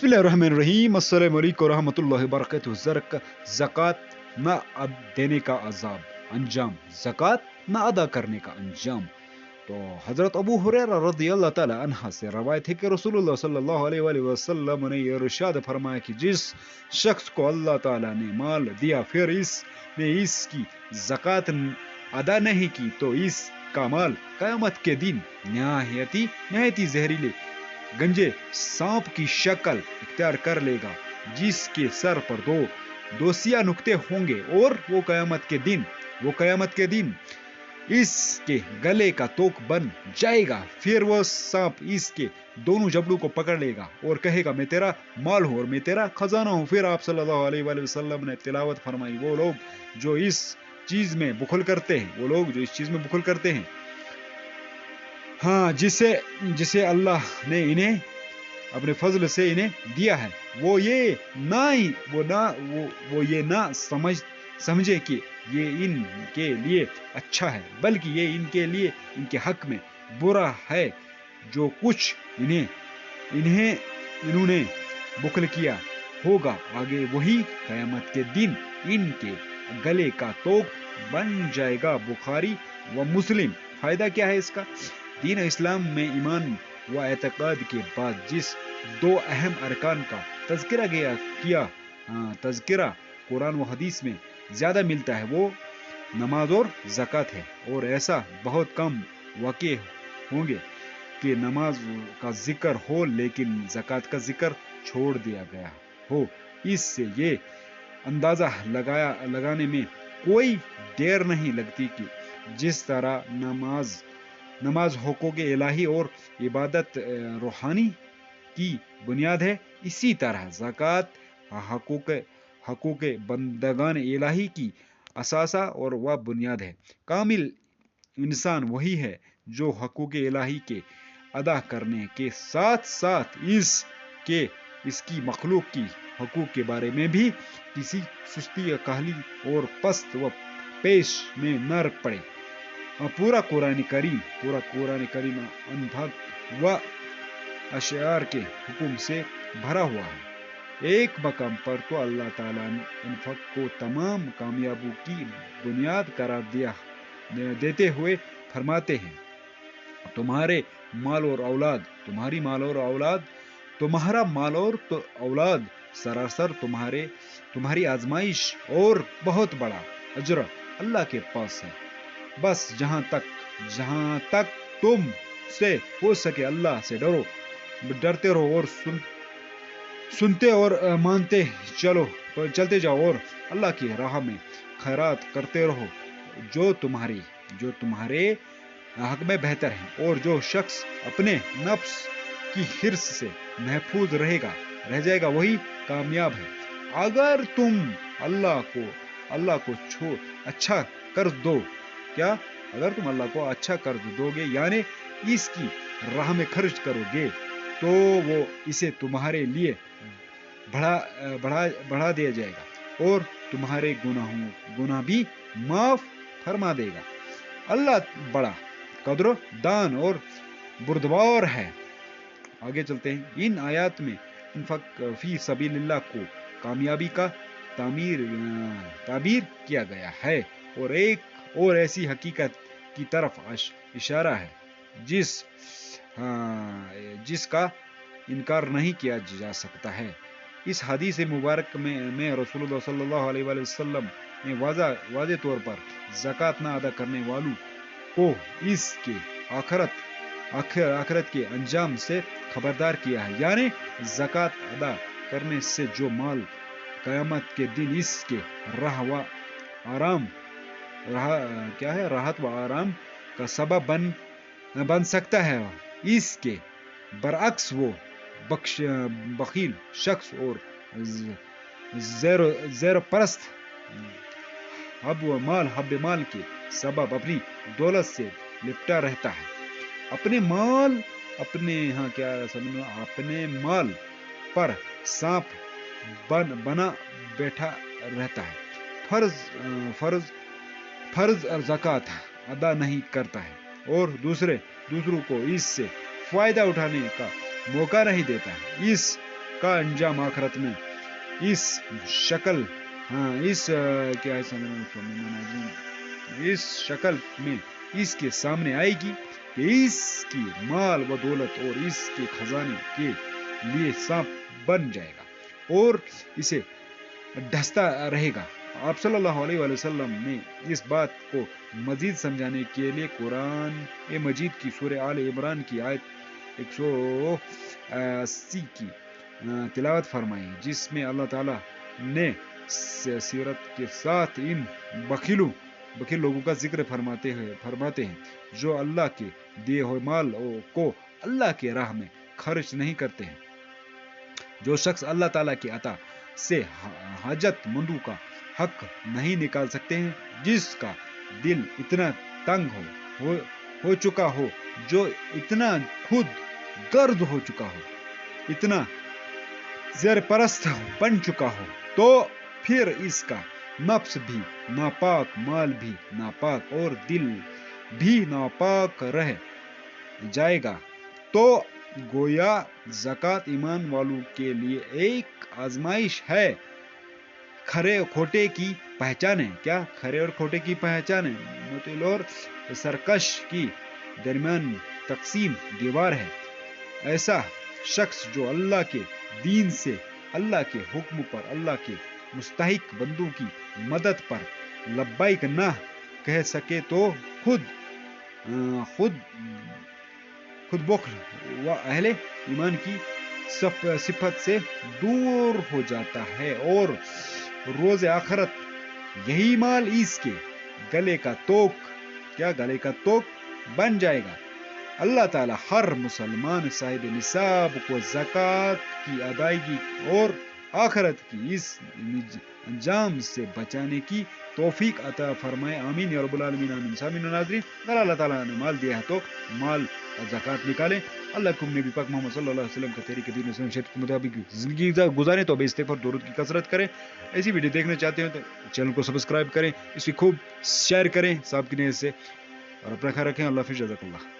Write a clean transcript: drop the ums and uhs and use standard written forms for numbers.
اللہ الرحمن الرحیم، السلام علیکم ورحمۃ اللہ وبرکاتہ۔ زکوٰۃ نہ دینے کا عذاب انجام، زکوٰۃ نہ ادا کرنے کا انجام۔ تو حضرت ابو ہریرہ رضی اللہ تعالی عنہ سے روایت ہے کہ رسول اللہ صلی اللہ علیہ وآلہ وسلم نے یہ ارشاد فرمایا کہ جس شخص کو اللہ تعالی نے مال دیا پھر اس نے اس کی زکوٰۃ ادا نہیں کی تو اس کا مال قیامت کے دن نہایتی زہریلے گنجے سانپ کی شکل اختیار کر لے گا، جس کے سر پر دو سیاہ نقطے ہوں گے، اور وہ قیامت کے دن اس کے گلے کا توق بن جائے گا۔ پھر وہ سانپ اس کے دونوں جبڑوں کو پکڑ لے گا اور کہے گا میں تیرا مال ہوں اور میں تیرا خزانہ ہوں۔ پھر آپ صلی اللہ علیہ وآلہ وسلم نے تلاوت فرمائی، وہ لوگ جو اس چیز میں بخل کرتے ہیں ہاں جسے اللہ نے انہیں اپنے فضل سے انہیں دیا ہے، وہ یہ نہ سمجھے کہ یہ ان کے لیے اچھا ہے، بلکہ یہ ان کے حق میں برا ہے۔ جو کچھ انہوں نے بخل کیا ہوگا آگے وہی قیامت کے دن ان کے گلے کا توق بن جائے گا۔ بخاری و مسلم۔ فائدہ کیا ہے اس کا؟ دین اسلام میں ایمان و اعتقاد کے بعد جس دو اہم ارکان کا تذکرہ قرآن و حدیث میں زیادہ ملتا ہے وہ نماز اور زکوٰۃ ہے، اور ایسا بہت کم واقع ہوں گے کہ نماز کا ذکر ہو لیکن زکوٰۃ کا ذکر چھوڑ دیا گیا ہو۔ اس سے یہ اندازہ لگانے میں کوئی دیر نہیں لگتی کہ جس طرح نماز حقوق الہی اور عبادت روحانی کی بنیاد ہے، اسی طرح زکوٰۃ حقوق بندگان الہی کی اثاثہ اور وہ بنیاد ہے۔ کامل انسان وہی ہے جو حقوق الہی کے ادا کرنے کے ساتھ ساتھ اس کی مخلوق کی حقوق کے بارے میں بھی کسی سستی کاہلی اور پست و پیش میں نہ پڑے۔ پورا قرآن کریم انفاق و اشعار کے حکم سے بھرا ہوا ہے۔ ایک مقام پر تو اللہ تعالیٰ انفاق کو تمام کامیابیوں کی بنیاد قرار دیتے ہوئے فرماتے ہیں، تمہارا مال اور اولاد سراسر تمہاری آزمائش اور بہت بڑا اجر اللہ کے پاس ہے۔ بس جہاں تک تم سے ہو سکے اللہ سے ڈرتے رہو اور سنتے اور مانتے چلتے جاؤ، اور اللہ کی راہ میں خیرات کرتے رہو جو تمہارے حق میں بہتر ہے، اور جو شخص اپنے نفس کی حرص سے محفوظ رہ جائے گا وہی کامیاب ہے۔ اگر تم اللہ کو اچھا قرض دو دو گے یعنی اس کی راہ میں خرچ کرو گے تو وہ اسے تمہارے لیے بڑھا دیا جائے گا اور تمہارے گناہ بھی معاف فرما دے گا۔ اللہ بڑا قدر دان اور بردبار ہے۔ آگے چلتے ہیں۔ ان آیات میں انفاق فی سبیل اللہ کو کامیابی کا تعبیر کیا گیا ہے اور ایک اور ایسی حقیقت کی طرف اشارہ ہے جس کا انکار نہیں کیا جا سکتا ہے۔ اس حدیث مبارک میں رسول اللہ صلی اللہ علیہ وآلہ وسلم نے واضح طور پر زکوٰۃ نہ ادا کرنے والوں کو اس کے آخرت کے انجام سے خبردار کیا ہے، یعنی زکوٰۃ ادا کرنے سے جو مال قیامت کے دن اس کے راحت و آرام کا سبب بن سکتا ہے، اس کے برعکس وہ بخیل شخص اور زیر پرست حب مال کے سبب اپنی دولت سے لپٹا رہتا ہے، اپنے مال پر سانپ بنا بیٹھا رہتا ہے، فرض اور زکوٰۃ ادا نہیں کرتا ہے اور دوسروں کو اس سے فائدہ اٹھانے کا موقع نہیں دیتا ہے۔ اس کا انجام آخرت میں اس شکل اس شکل میں اس کے سامنے آئے گی کہ اس کی مال و دولت اور اس کے خزانے کے لیے سانپ بن جائے گا اور اسے ڈستا رہے گا۔ آپ صلی اللہ علیہ وآلہ وسلم نے اس بات کو مزید سمجھانے کے لیے قرآن مجید کی سورہ آل عمران کی آیت 180 کی تلاوت فرمائی، جس میں اللہ تعالیٰ نے سیرت کے ساتھ ان بخیل لوگوں کا ذکر فرماتے ہیں جو اللہ کے دیے ہوئے مال کو اللہ کے راہ میں خرچ نہیں کرتے ہیں۔ جو شخص اللہ تعالیٰ کی عطا سے حاجت مندوں کا حق نہیں نکال سکتے ہیں، جس کا دل اتنا تنگ ہو چکا ہو، جو اتنا خود غرض ہو چکا ہو، اتنا زیر پرست بن چکا ہو، تو پھر اس کا نفس بھی ناپاک، مال بھی ناپاک اور دل بھی ناپاک رہ جائے گا۔ تو گویا زکوٰۃ ایمان والوں کے لیے ایک آزمائش ہے۔ کھرے اور کھوٹے کی پہچان ہے۔ کیا کھرے اور کھوٹے کی پہچان ہے؟ مطل اور سرکش کی درمیان تقسیم دیوار ہے۔ ایسا شخص جو اللہ کے دین سے، اللہ کے حکم پر، اللہ کے مستحق بندوں کی مدد پر لبیک نہ کہہ سکے تو خود بخل و اہل ایمان کی صفت سے دور ہو جاتا ہے، اور روز آخرت یہی مال اس کے گلے کا توق بن جائے گا۔ اللہ تعالی ہر مسلمان صاحب نصاب کو زکوٰۃ کی ادائیگی اور آخرت کی اس انجام سے بچانے کی توفیق عطا فرمائے، آمین یا رب العالمین، آمین۔ سامعین و ناظرین، اگر اللہ تعالیٰ نے مال دیا ہے تو مال زکوٰۃ نکالیں۔ اللہ کو نبی پاک محمد صلی اللہ علیہ وسلم کا طریقہ دین اسلام شریعت کے مطابق زندگی گزاریں، تو استغفار درود کی کثرت کریں۔ ایسی ویڈیو دیکھنا چاہتے ہیں تو چینل کو سبسکرائب کریں، اس کی خوب شیئر کریں صاحب کی نیت سے، اور اپنا خیال رکھیں۔ اللہ حافظ، جزاک اللہ۔